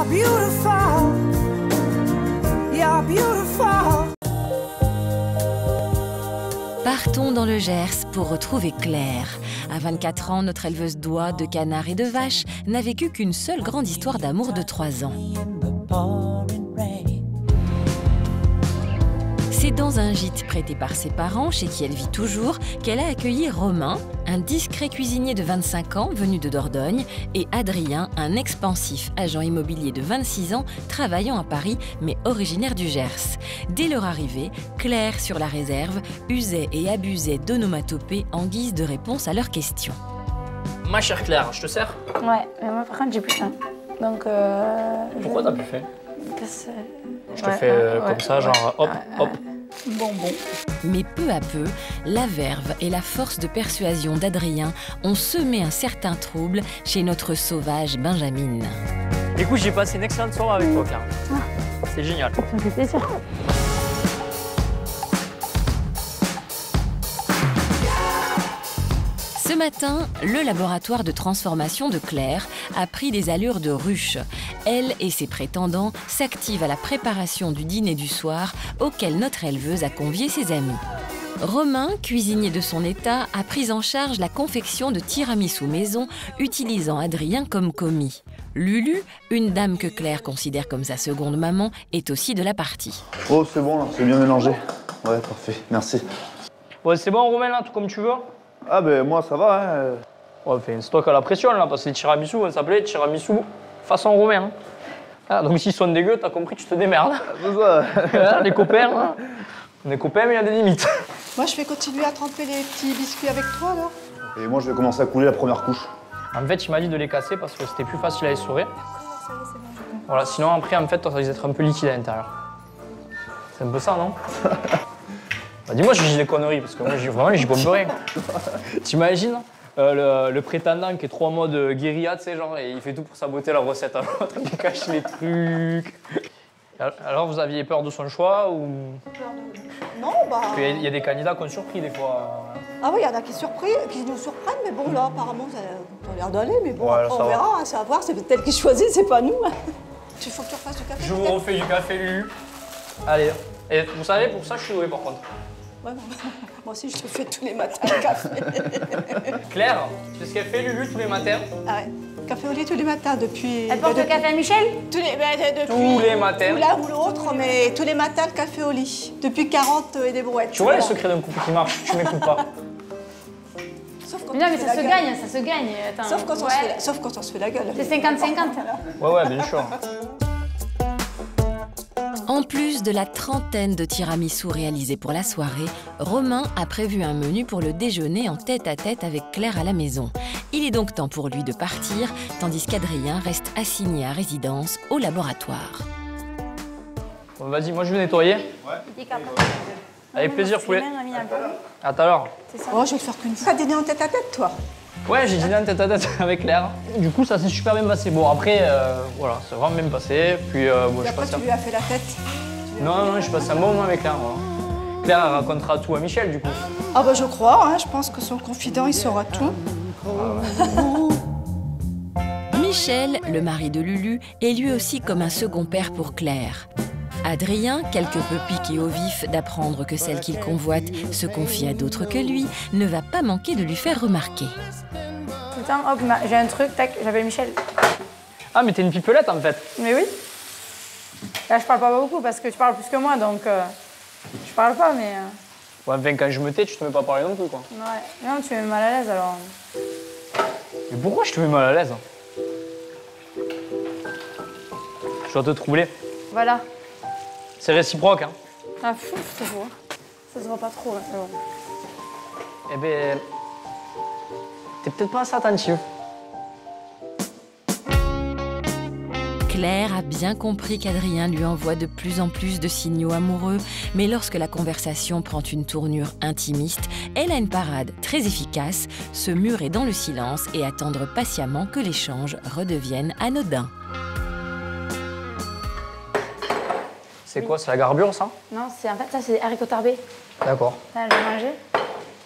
You're beautiful. You're beautiful. Partons dans le Gers pour retrouver Claire. À 24 ans, notre éleveuse d'oies, de canards et de vaches n'a vécu qu'une seule grande histoire d'amour de 3 ans. C'est dans un gîte prêté par ses parents, chez qui elle vit toujours, qu'elle a accueilli Romain, un discret cuisinier de 25 ans venu de Dordogne, et Adrien, un expansif agent immobilier de 26 ans, travaillant à Paris, mais originaire du Gers. Dès leur arrivée, Claire, sur la réserve, usait et abusait d'onomatopées en guise de réponse à leurs questions. Ma chère Claire, je te sers? Ouais, mais moi par contre j'ai plus faim. Donc Pourquoi t'as plus faim? Parce que... Je te fais comme ça, genre hop, hop. Bonbon. Mais peu à peu, la verve et la force de persuasion d'Adrien ont semé un certain trouble chez notre sauvage Benjamin. Écoute, j'ai passé une excellente soirée avec toi, Claire. C'est génial. Ça me fait plaisir. Ce matin, le laboratoire de transformation de Claire a pris des allures de ruche. Elle et ses prétendants s'activent à la préparation du dîner du soir auquel notre éleveuse a convié ses amis. Romain, cuisinier de son état, a pris en charge la confection de tiramisu maison utilisant Adrien comme commis. Lulu, une dame que Claire considère comme sa seconde maman, est aussi de la partie. Oh, c'est bon là, c'est bien mélangé. Ouais, parfait, merci. Bon, c'est bon, Romain, là, tout comme tu veux? Ah ben moi ça va, hein. On fait une stock à la pression, là, parce que les tiramisu, on s'appelait tiramisu façon Romain. Hein. Ah, donc s'ils sont dégueux, t'as compris, tu te démerdes. C'est ça. Les copains, hein. On est copains, mais il y a des limites. Moi, je vais continuer à tremper les petits biscuits avec toi, alors. Et moi je vais commencer à couler la première couche. En fait, il m'a dit de les casser parce que c'était plus facile à essorer. Voilà, sinon après, en fait, ça risque d'être un peu liquide à l'intérieur. C'est un peu ça, non? Bah, dis-moi si je dis des conneries, parce que moi, vraiment, j'y pompe rien. T'imagines le prétendant qui est trop en mode guérilla, tu sais, genre, et il fait tout pour saboter la recette à l'autre, il cache les trucs. Alors, vous aviez peur de son choix ou... Non, bah... Parce qu'il y a des candidats qui ont surpris des fois. Ah oui, il y en a qui nous surprennent, mais bon, là, apparemment, ça a l'air d'aller, mais bon, Ouais, après, ça on va. verra, hein, ça va voir, c'est peut-être qui choisit, c'est pas nous. Tu faut que tu refasses du café, Je vous peut-être. refais du café, Lulu. Allez, et vous savez, pour ça, je suis doué, par contre. Ouais, bon. Moi aussi, je te fais tous les matins le café. Claire, tu sais ce qu'elle fait, Lulu, tous les matins? Ah ouais, café au lait tous les matins depuis... Elle porte le café à Michel? Depuis Tous les matins. Ou l'un ou l'autre, mais tous les matins, le café au lit. Depuis 40 et des brouettes. Tu vois les Voilà. secrets d'un couple qui marche, tu m'écoutes pas. Sauf quand Non, on mais fait ça la se gueule. gagne, ça se gagne. Attends. Sauf quand, Ouais. sauf quand on se fait la gueule. C'est 50-50. Ouais, bien sûr. En plus de la trentaine de tiramisu réalisés pour la soirée, Romain a prévu un menu pour le déjeuner en tête-à-tête avec Claire à la maison. Il est donc temps pour lui de partir, tandis qu'Adrien reste assigné à résidence au laboratoire. Bon, vas-y, moi je vais nettoyer. Avec plaisir, poulet. À tout à l'heure. Oh, je vais le faire qu'une fois. T'as dîné en tête-à-tête, toi? Ouais, j'ai dîné en tête-à-tête avec Claire. Du coup, ça s'est super bien passé. Bon, après, voilà, c'est vraiment bien passé. Puis, bon, Et je après, passe tu lui as fait la tête. Non, je passe un bon moment avec Claire. Voilà. Claire, elle racontera tout à Michel, du coup. Ah bah je crois, hein, je pense que son confident, il saura tout. Michel, le mari de Lulu, est lui aussi comme un second père pour Claire. Adrien, quelque peu piqué au vif d'apprendre que celle qu'il convoite se confie à d'autres que lui, ne va pas manquer de lui faire remarquer. Putain, hop, j'ai un truc, tac, j'appelle Michel. Ah, mais t'es une pipelette, en fait. Mais oui. Là, je parle pas beaucoup parce que tu parles plus que moi, donc je parle pas, mais... Ouais, enfin, quand je me tais, tu te mets pas à parler non plus, quoi. Ouais. Non, tu me mets mal à l'aise, alors... Mais pourquoi je te mets mal à l'aise? Je dois te troubler. Voilà. C'est réciproque, hein. Ah, fou, c'est beau. Ça se voit pas trop, là. Mais bon. Eh ben... T'es peut-être pas assez attentive. Claire a bien compris qu'Adrien lui envoie de plus en plus de signaux amoureux, mais lorsque la conversation prend une tournure intimiste, elle a une parade très efficace, se murer dans le silence et attendre patiemment que l'échange redevienne anodin. C'est quoi, c'est la garbure, ça? Non, c'est en fait, ça, c'est des haricots tarbés. D'accord. T'as déjà mangé?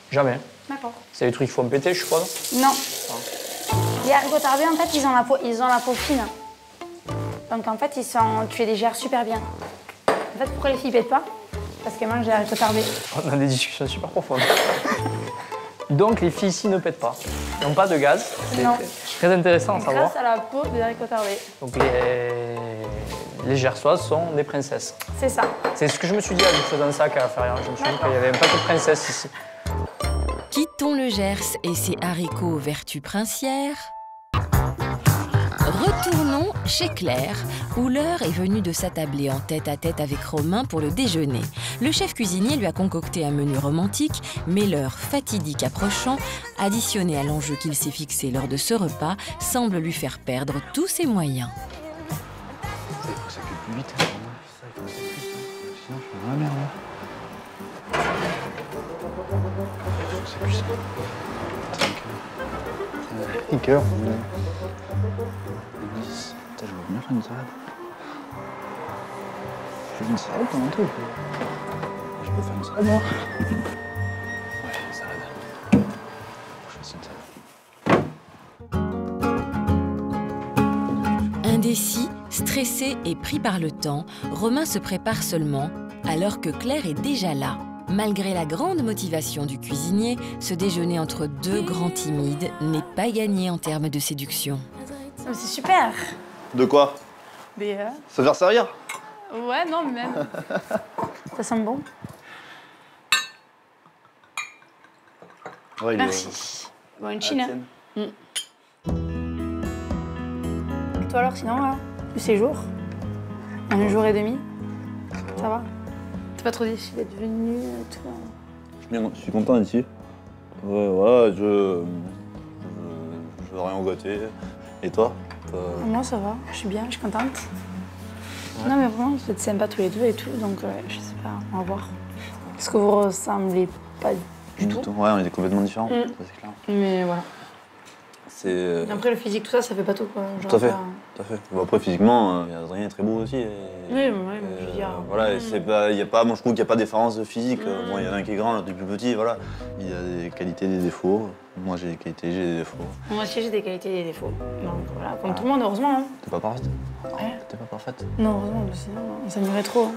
Jamais. D'accord. C'est des trucs qu'il faut me péter, je suppose? Non. Les haricots tarbés, en fait, ils ont la peau fine. Donc en fait, tu les gères super bien. En fait, pourquoi les filles pètent pas? Parce qu'elles mangent des haricots tardés. On a des discussions super profondes. Donc les filles ici ne pètent pas. Elles n'ont pas de gaz. C'est Non. très intéressant à savoir. Grâce à la peau des haricots tardés. Donc les Gersoises sont des princesses. C'est ça. C'est ce que je me suis dit en faisant ça qu'à faire. Je me suis dit qu'il y avait un paquet de princesses ici. Quittons le Gers et ses haricots aux vertus princières. Retournons chez Claire, où l'heure est venue de s'attabler en tête-à-tête avec Romain pour le déjeuner. Le chef cuisinier lui a concocté un menu romantique, mais l'heure fatidique approchant, additionnée à l'enjeu qu'il s'est fixé lors de ce repas, semble lui faire perdre tous ses moyens. Il faut que ça cuise plus vite. Il faut que ça cuise plus vite. Sinon, je suis dans la merde. Il faut que ça cuise. 5 heures. 10. Putain, je veux bien faire une salade. Je fais une salade pendant tout. Je peux faire une salade, moi. Ouais, une salade. Je fais une salade. Indécis, stressé et pris par le temps, Romain se prépare seulement, alors que Claire est déjà là. Malgré la grande motivation du cuisinier, ce déjeuner entre deux grands timides n'est pas gagné en termes de séduction. Oh, c'est super. De quoi? Des Ça va servir? Ouais, non, mais même. Ça sent bon. Ouais, Merci. Bon, une chine. Hein. Et toi alors, sinon, là, du séjour? Un jour et demi? Ça va? T'es pas trop déçu d'être venu et tout? Je suis content d'être ici. Ouais, voilà, je veux rien gâter. Et toi? Moi, ça va. Je suis bien, je suis contente. Ouais. Non, mais vraiment, vous êtes sympas tous les deux et tout, donc je sais pas, on va voir. Parce que vous ressemblez pas du tout. Ouais, on est complètement différents, ça c'est clair. Mais voilà. C'est... Après, le physique, tout ça, ça fait pas tout, quoi. Genre, tout à fait, tout à fait. Bon, après, physiquement, Adrien est très beau aussi. Et, oui, ouais, je veux dire... Voilà, et c'est pas, y a pas, moi je trouve qu'il n'y a pas de différence physique. Bon, il y en a un qui est grand, l'autre est plus petit, voilà. Il y a des qualités et des défauts. Moi, j'ai des qualités, j'ai des défauts. Moi aussi, j'ai des qualités et des défauts. Donc voilà, comme tout le monde, heureusement. Hein. T'es pas parfaite? Ouais. T'es pas parfaite? Non, heureusement, sinon, on s'amuserait trop.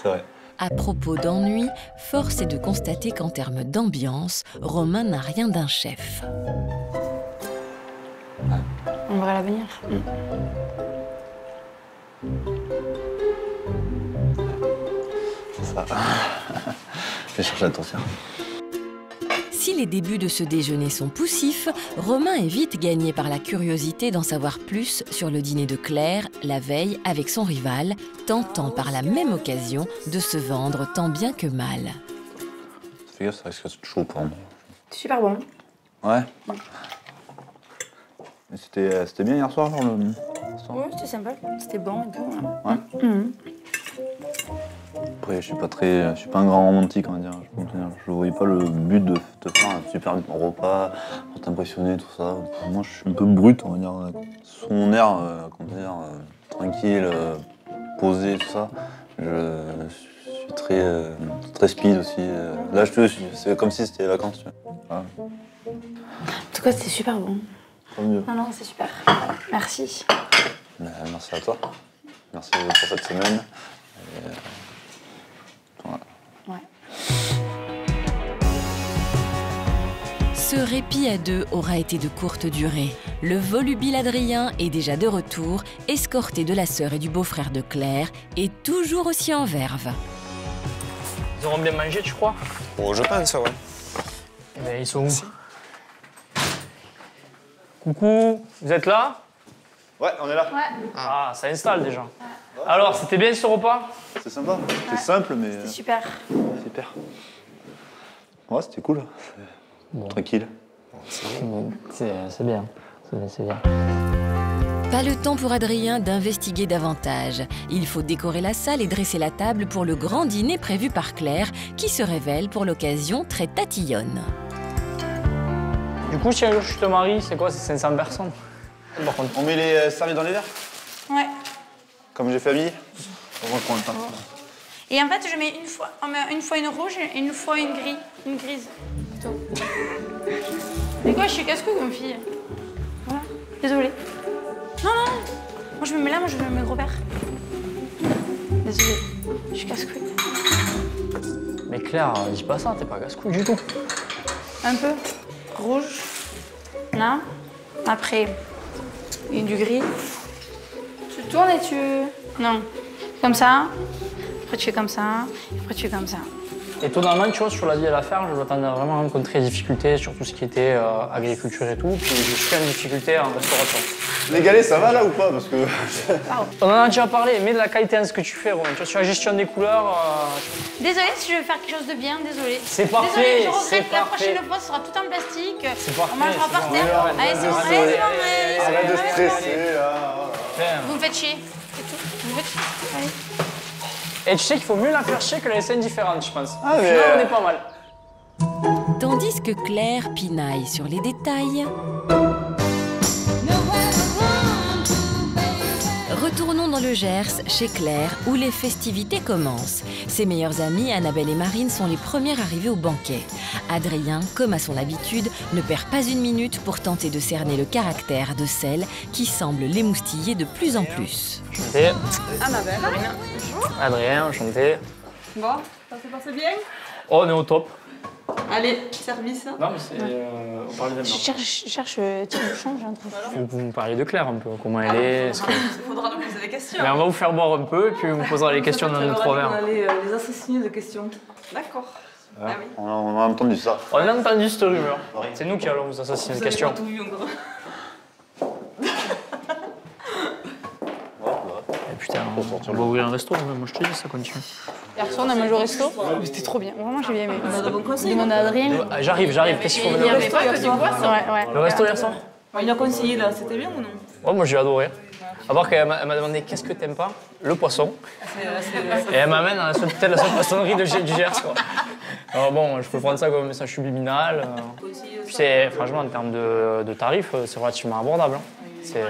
C'est vrai. À propos d'ennui, force est de constater qu'en termes d'ambiance, Romain n'a rien d'un chef. On verra l'avenir. C'est ça. Je vais chercher l'attention. Si les débuts de ce déjeuner sont poussifs, Romain est vite gagné par la curiosité d'en savoir plus sur le dîner de Claire, la veille, avec son rival, tentant par la même occasion de se vendre tant bien que mal. Fais gaffe, ça risque d'être chaud pour moi. Super bon. Ouais. C'était bien hier soir, genre le... Oui, c'était sympa. C'était bon et tout. Ouais. Après, je suis pas un grand romantique, on va dire. Je voyais pas le but de te faire un super repas pour t'impressionner, tout ça. Pour moi, je suis un peu brut, on va dire. Son air, comment dire, tranquille, posé, tout ça. Je suis très speed aussi. Là, c'est comme si c'était les vacances, tu vois. Voilà. En tout cas, c'était super bon. Tant mieux. Non, c'est super. Merci. Merci à toi. Merci pour cette semaine. Et, voilà. Ouais. Ce répit à deux aura été de courte durée. Le volubile Adrien est déjà de retour, escorté de la sœur et du beau-frère de Claire, et toujours aussi en verve. Ils auront bien mangé, tu crois? Oh, je pense, ouais. Eh ben, ils sont où? Coucou, vous êtes là? Ouais, on est là. Ouais. Ah, ça installe déjà. Alors, c'était bien ce repas? C'est sympa. C'est simple, mais... C'était super. Super. Ouais, c'était cool. Bon. Tranquille. C'est bien. C'est bien. Pas le temps pour Adrien d'investiguer davantage. Il faut décorer la salle et dresser la table pour le grand dîner prévu par Claire, qui se révèle pour l'occasion très tatillonne. Du coup, si un jour je te marie, c'est quoi? C'est 500 personnes. Par contre. On met les serviettes dans les verres? Ouais. Comme j'ai fait à midi? On va prendre le temps. Et en fait, je mets on met une fois une rouge et une fois une grise. Plutôt. Mais quoi, je suis casse-cou comme fille. Voilà. Désolée. Non, non. Moi, je me mets là, moi, je me mets gros vert. Désolée, je suis casse-couille. Mais Claire, dis pas ça, t'es pas casse-couille du tout. Un peu. Rouge. Là. Après, et du gris. Tu tournes et tu... Non. Comme ça. Après, tu fais comme ça. Après, tu fais comme ça. Étonnamment, tu vois, sur la vie à la faire, je m'attendais vraiment à rencontrer des difficultés sur tout ce qui était agriculture et tout. Puis je suis en difficulté en restauration. Les galets, ça va là ou pas? Parce que. On en a déjà parlé, mais de la qualité en ce que tu fais, Romain. Tu vois, sur la gestion des couleurs. Désolée si je veux faire quelque chose de bien, désolée. C'est parfait, désolée, je c'est regrette, la parfait. prochaine fois, ce sera tout en plastique. C'est parfait. On mangera c'est par parfait. terre. Allez, c'est bon, allez, c'est bon, allez. Arrête de stresser là. Vous me faites chier, c'est tout. Vous me faites chier, allez. Et tu sais qu'il faut mieux la faire chier que la laisser indifférente, je pense. Ah, mais, Sinon, on est pas mal. Tandis que Claire pinaille sur les détails, retournons dans le Gers, chez Claire, où les festivités commencent. Ses meilleures amies, Annabelle et Marine, sont les premières arrivées au banquet. Adrien, comme à son habitude, ne perd pas une minute pour tenter de cerner le caractère de celle qui semble l'émoustiller de plus en plus. Enchanté. Annabelle. Adrien, enchanté. Bon, ça s'est passé bien? Oh, on est au top. Allez, service. Non, mais c'est. On parle de Je cherche Thierry Bouchon, j'ai un truc. Vous me parlez de Claire un peu, comment elle est. Il faudra nous poser des questions. Mais on va vous faire boire un peu, puis on posera les questions dans notre On verre. allait les assassiner de questions. D'accord. Ah oui. On a entendu ça. On a entendu cette rumeur. C'est nous qui allons vous assassiner de Vous avez questions. pas tout vu encore. Eh, putain, on va ouvrir un resto, moi je te dis, ça continue. Hier soir, on a mangé au resto. C'était trop bien. Vraiment, j'ai bien aimé. On a de bons conseils. Demande à Adrien. J'arrive, qu'est-ce qu'il faut Il y maintenant? avait pas que du bois, ça. Ouais. Le resto hier soir? Il a conseillé là, c'était bien ou non? Oh, moi j'ai adoré. À part qu'elle m'a demandé qu'est-ce que t'aimes pas? Le poisson. Et elle m'amène à peut-être la seule poissonnerie du Gers, quoi. Alors bon, je peux prendre ça comme un message subliminal. Puis c'est, franchement, en termes de tarifs, c'est relativement abordable. Hein. C'est,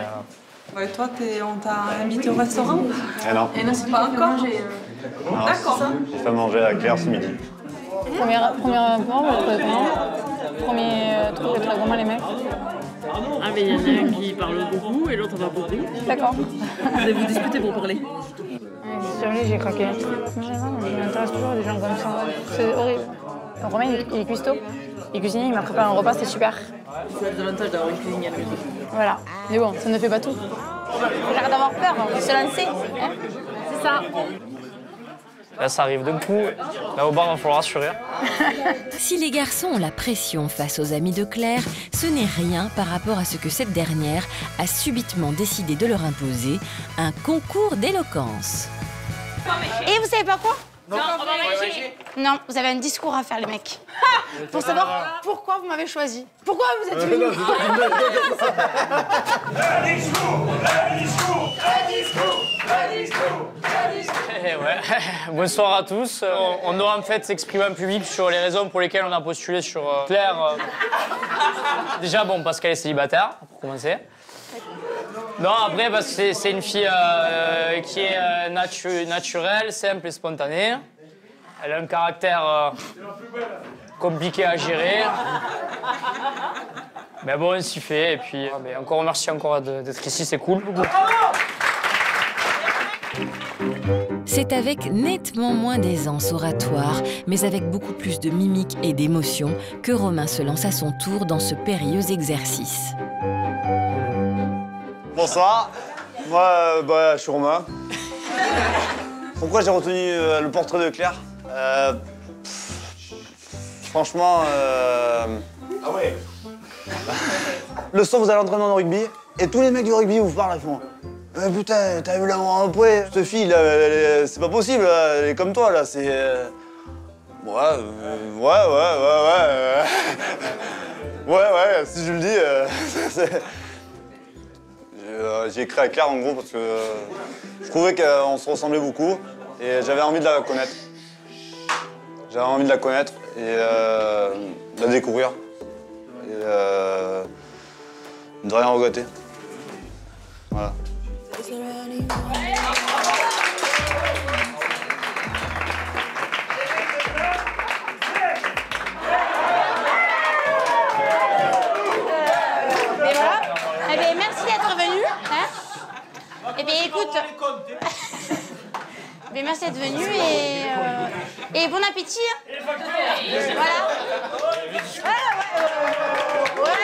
Ouais, toi, on t'a invité au restaurant? Eh non. Et non, c'est pas encore. D'accord. J'ai fait manger à Claire ce midi. Première point, vous trouvez comment? Premier truc avec vraiment les mecs. Ah mais il y en a un qui parle beaucoup et l'autre va beaucoup. D'accord. Vous allez vous disputer pour parler. Sur lui, j'ai craqué. Il m'intéresse toujours des gens comme ça. C'est horrible. Romain, il est cuistot. Il est cuisinier, il m'a préparé un repas, c'était super. C'est l'avantage d'avoir une cuisinière. Voilà. Mais bon, ça ne fait pas tout. J'arrête d'avoir peur, on va se lancer. Hein, c'est ça. là, ça arrive d'un coup. Là, au bar, il va falloir assurer. Si les garçons ont la pression face aux amis de Claire, ce n'est rien par rapport à ce que cette dernière a subitement décidé de leur imposer, un concours d'éloquence. Et vous savez pas quoi? Non, vous avez un discours à faire, les mecs. Pour savoir pourquoi vous m'avez choisi. Pourquoi vous êtes venus? Eh ouais. Bonsoir à tous. On doit en fait s'exprimer en public sur les raisons pour lesquelles on a postulé sur Claire. Déjà, bon, parce qu'elle est célibataire, pour commencer. Non, après, parce que c'est une fille qui est naturelle, simple et spontanée. Elle a un caractère compliqué à gérer. Mais bon, on s'y fait. Et puis, encore merci encore d'être ici, c'est cool. C'est avec nettement moins d'aisance oratoire, mais avec beaucoup plus de mimique et d'émotion, que Romain se lance à son tour dans ce périlleux exercice. Bonsoir. Moi, je suis Romain. Pourquoi j'ai retenu le portrait de Claire? Franchement, Ah ouais. Le soir, vous allez entraînement de rugby, et tous les mecs du rugby vous parlent, ils font putain, t'as vu l'amour après? Cette fille, là, c'est pas possible, là, elle est comme toi, là, c'est... Ouais, si je le dis, j'ai écrit à Claire, en gros, parce que je trouvais qu'on se ressemblait beaucoup, et j'avais envie de la connaître. J'avais envie de la connaître et de la découvrir. Et de rien regretter. Voilà. Et voilà. Eh bien, merci d'être venu. Hein. Et Mais merci d'être venu et bon appétit. Voilà.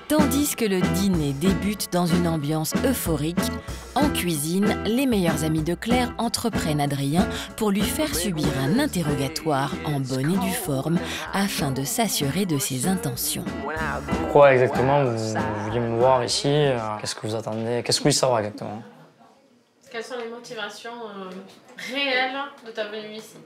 Tandis que le dîner débute dans une ambiance euphorique, en cuisine, les meilleurs amis de Claire entreprennent Adrien pour lui faire subir un interrogatoire en bonne et due forme afin de s'assurer de ses intentions. Pourquoi exactement vous vouliez me voir ici? Qu'est-ce que vous attendez? Qu'est-ce que vous voulez savoir exactement? Quelles sont les motivations réelles de ta venue ici?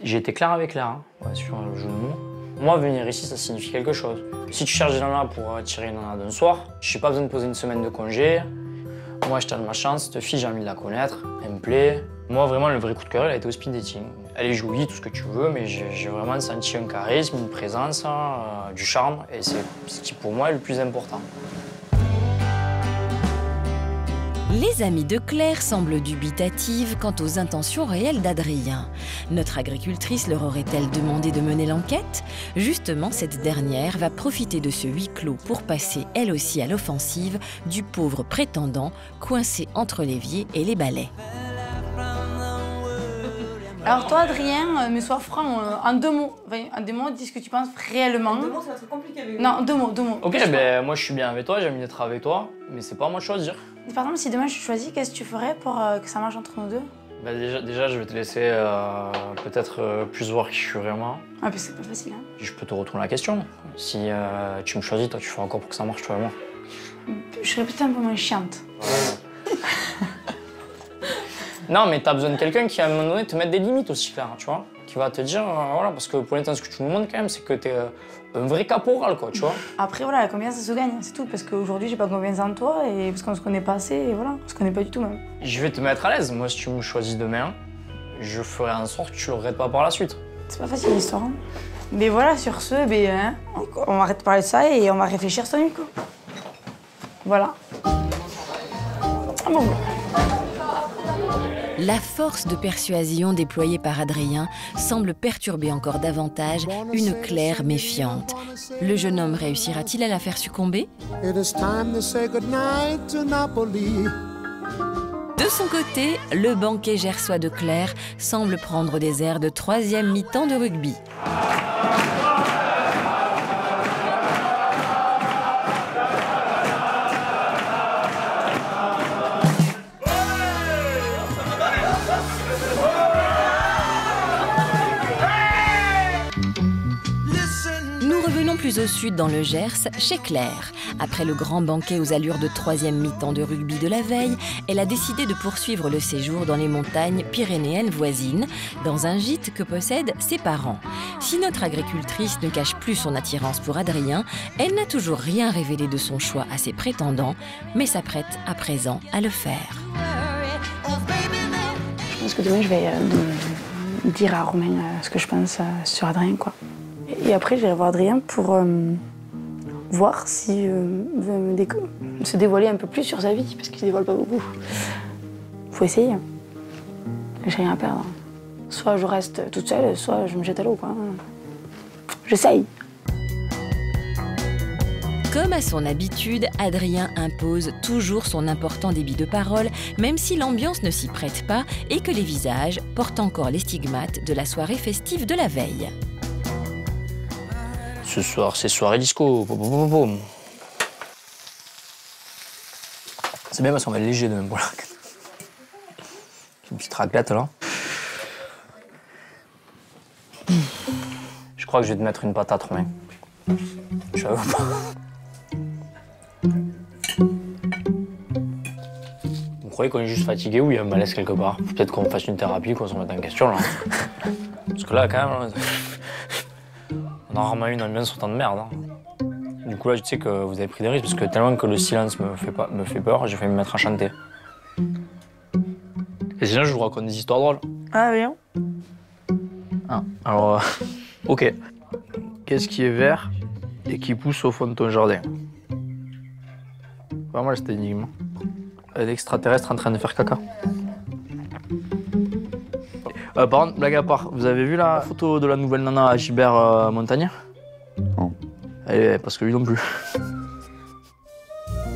J'ai été clair avec Claire sur le jeu de mots. Moi, venir ici, ça signifie quelque chose. Si tu cherches des nanas pour attirer une nana d'un soir, je n'ai pas besoin de poser une semaine de congé. Moi, je tente ma chance, cette fille, j'ai envie de la connaître, elle me plaît. Moi, vraiment, le vrai coup de cœur, elle a été au speed dating. Elle est jolie, tout ce que tu veux, mais j'ai vraiment senti un charisme, une présence, du charme, et c'est ce qui, pour moi, est le plus important. Les amis de Claire semblent dubitatives quant aux intentions réelles d'Adrien. Notre agricultrice leur aurait-elle demandé de mener l'enquête? Justement, cette dernière va profiter de ce huis clos pour passer elle aussi à l'offensive du pauvre prétendant coincé entre l'évier et les balais. Alors toi, Adrien, mais sois franc, en 2 mots. Enfin, en 2 mots, dis ce que tu penses réellement. 2 mots, ça va être compliqué avec Non, 2 mots, 2 mots. Ok, ben moi je suis bien avec toi, j'ai envie d'être avec toi, mais c'est pas à moi de choisir. Par exemple, si demain je choisis, qu'est-ce que tu ferais pour que ça marche entre nous deux? Ben déjà, je vais te laisser peut-être plus voir qui je suis vraiment. Ah, mais c'est pas facile, hein. Je peux te retourner la question. Si tu me choisis, toi tu feras encore pour que ça marche, toi et moi. Je serais peut-être un peu moins chiante. Non, mais t'as besoin de quelqu'un qui, à un moment donné, te mette des limites aussi, Claire, tu vois. Qui va te dire, voilà, parce que pour l'instant, ce que tu nous montres quand même, c'est que t'es un vrai caporal, quoi, tu vois. Après, voilà, la confiance, ça se gagne, c'est tout. Parce qu'aujourd'hui, j'ai pas confiance en toi et parce qu'on se connaît pas assez, et voilà. On se connaît pas du tout, même. Je vais te mettre à l'aise. Moi, si tu me choisis demain, je ferai en sorte que tu le regrettes pas par la suite. C'est pas facile, l'histoire, hein. Mais voilà, sur ce, hein, on arrête de parler de ça et on va réfléchir cette nuit, quoi. Voilà. Ah bon. La force de persuasion déployée par Adrien semble perturber encore davantage une Claire méfiante. Le jeune homme réussira-t-il à la faire succomber? De son côté, le banquet gersois de Claire semble prendre des airs de 3e mi-temps de rugby. Plus au sud, dans le Gers, chez Claire. Après le grand banquet aux allures de 3e mi-temps de rugby de la veille, elle a décidé de poursuivre le séjour dans les montagnes pyrénéennes voisines, dans un gîte que possèdent ses parents. Si notre agricultrice ne cache plus son attirance pour Adrien, elle n'a toujours rien révélé de son choix à ses prétendants, mais s'apprête à présent à le faire. Je pense que demain, je vais dire à Romain ce que je pense sur Adrien, quoi. Et après, j'irai voir Adrien pour voir si veut se dévoiler un peu plus sur sa vie, parce qu'il ne se dévoile pas beaucoup. Faut essayer. J'ai rien à perdre. Soit je reste toute seule, soit je me jette à l'eau, quoi. J'essaye. Comme à son habitude, Adrien impose toujours son important débit de parole, même si l'ambiance ne s'y prête pas et que les visages portent encore les stigmates de la soirée festive de la veille. Ce soir, c'est soirée disco. C'est bien parce qu'on va être léger de même. Voilà. Une petite raclette là. Je crois que je vais te mettre une patate, Romain. Je savais pas. Vous croyez qu'on est juste fatigué ou il y a un malaise quelque part? Peut-être qu'on fasse une thérapie, qu'on se remette en question là. Parce que là, quand même, là, on a vraiment eu une ambiance autant de merde. Hein. Du coup, là, je sais que vous avez pris des risques parce que tellement que le silence me fait peur, j'ai failli me mettre à chanter. Et sinon, je vous raconte des histoires drôles. Ah, bien. Ah, alors, ok. Qu'est-ce qui est vert et qui pousse au fond de ton jardin? Pas mal cette énigme. Un extraterrestre en train de faire caca. Par contre, blague à part, vous avez vu la photo de la nouvelle nana à Gilbert Montagnier? Non. Parce que lui non plus.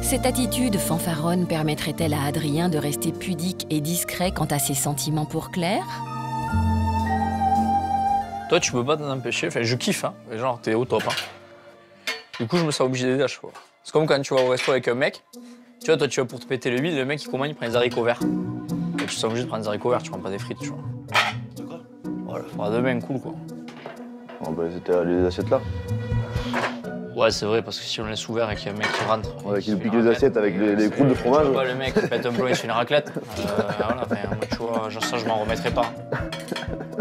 Cette attitude fanfaronne permettrait-elle à Adrien de rester pudique et discret quant à ses sentiments pour Claire? Toi, tu peux pas t'en empêcher. Enfin, je kiffe, hein. Genre, t'es au top. Hein. Du coup, je me sens obligé d'aider à chaque fois. C'est comme quand tu vas au resto avec un mec. Tu vois, toi, tu vas pour te péter le bide, le mec, il commande, il prend des haricots verts. Et tu te sens obligé de prendre des haricots verts, tu prends pas des frites, tu vois. D'accord. Voilà, faudra demain, cool, quoi. Oh, bah, c'était les assiettes là. Ouais, c'est vrai, parce que si on laisse ouvert et qu'il y a un mec qui rentre. Ouais, qui nous pique les assiettes avec les croûtes de fromage. Le mec qui pète un plomb, il se fait une raclette. Voilà, enfin, moi, tu vois, genre ça, je m'en remettrai pas.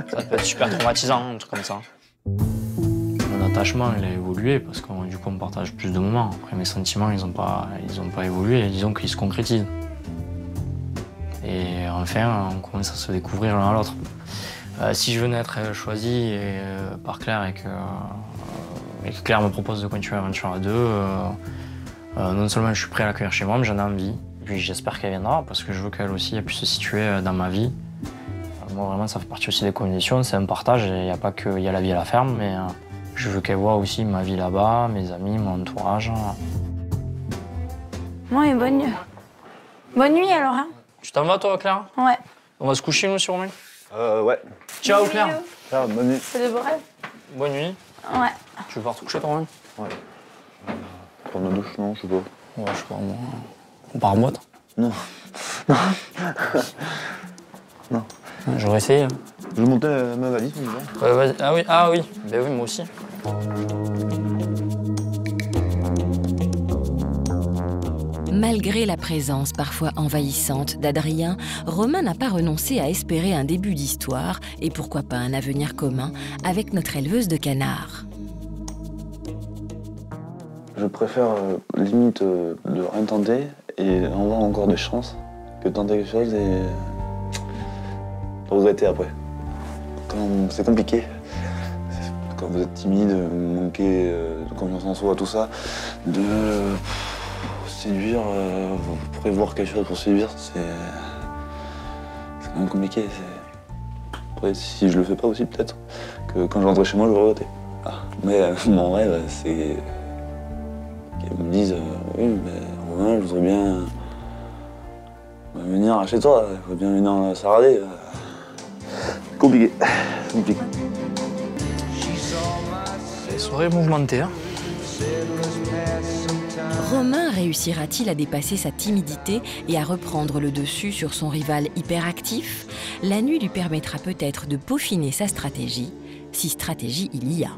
Ça peut être super traumatisant, un truc comme ça. Mon attachement, il a évolué parce que du coup, on partage plus de moments. Après, mes sentiments, ils ont pas évolué, disons qu'ils se concrétisent. Et enfin, on commence à se découvrir l'un à l'autre. Si je venais à être choisi par Claire et que Claire me propose de continuer l'aventure à deux, non seulement je suis prêt à l'accueillir chez moi, mais j'en ai envie. Et puis j'espère qu'elle viendra parce que je veux qu'elle aussi puisse se situer dans ma vie. Moi, vraiment, ça fait partie aussi des conditions, c'est un partage. Il n'y a pas qu'il y a la vie à la ferme, mais je veux qu'elle voie aussi ma vie là-bas, mes amis, mon entourage. Bon, et bonne nuit. Bonne nuit alors, hein? Tu t'en vas, toi, Claire? Ouais. On va se coucher, nous, sur Romain? Ouais. Ciao, Claire. Ciao, bonne nuit. C'est de beaux rêves? Bonne nuit. Ouais. Tu veux pas te coucher, toi, Romain? Ouais. Prendre la douche, non, je sais pas. Ouais, je sais pas, moi. On part en boîte? Non. Non. J'aurais essayé. Hein. Je vais monter ma valise, on y va. Vas-y. Ah oui. Ben oui, moi aussi. Malgré la présence parfois envahissante d'Adrien, Romain n'a pas renoncé à espérer un début d'histoire et pourquoi pas un avenir commun avec notre éleveuse de canards. Je préfère limite de rien tenter et avoir encore des chances que de tenter quelque chose et regretter après. Quand c'est compliqué, quand vous êtes timide, vous manquez de confiance en soi, tout ça, de séduire, prévoir quelque chose pour séduire, c'est quand même compliqué. Après, si je le fais pas aussi, peut-être que quand je rentrais chez moi, je vais regretter. Ah. Mais mon rêve, c'est qu'ils me disent oui, mais Romain, je voudrais bien venir chez toi, je voudrais bien venir s'arrader. Compliqué. Compliqué. Les soirées mouvementées, hein. Romain réussira-t-il à dépasser sa timidité et à reprendre le dessus sur son rival hyperactif? La nuit lui permettra peut-être de peaufiner sa stratégie, si stratégie il y a.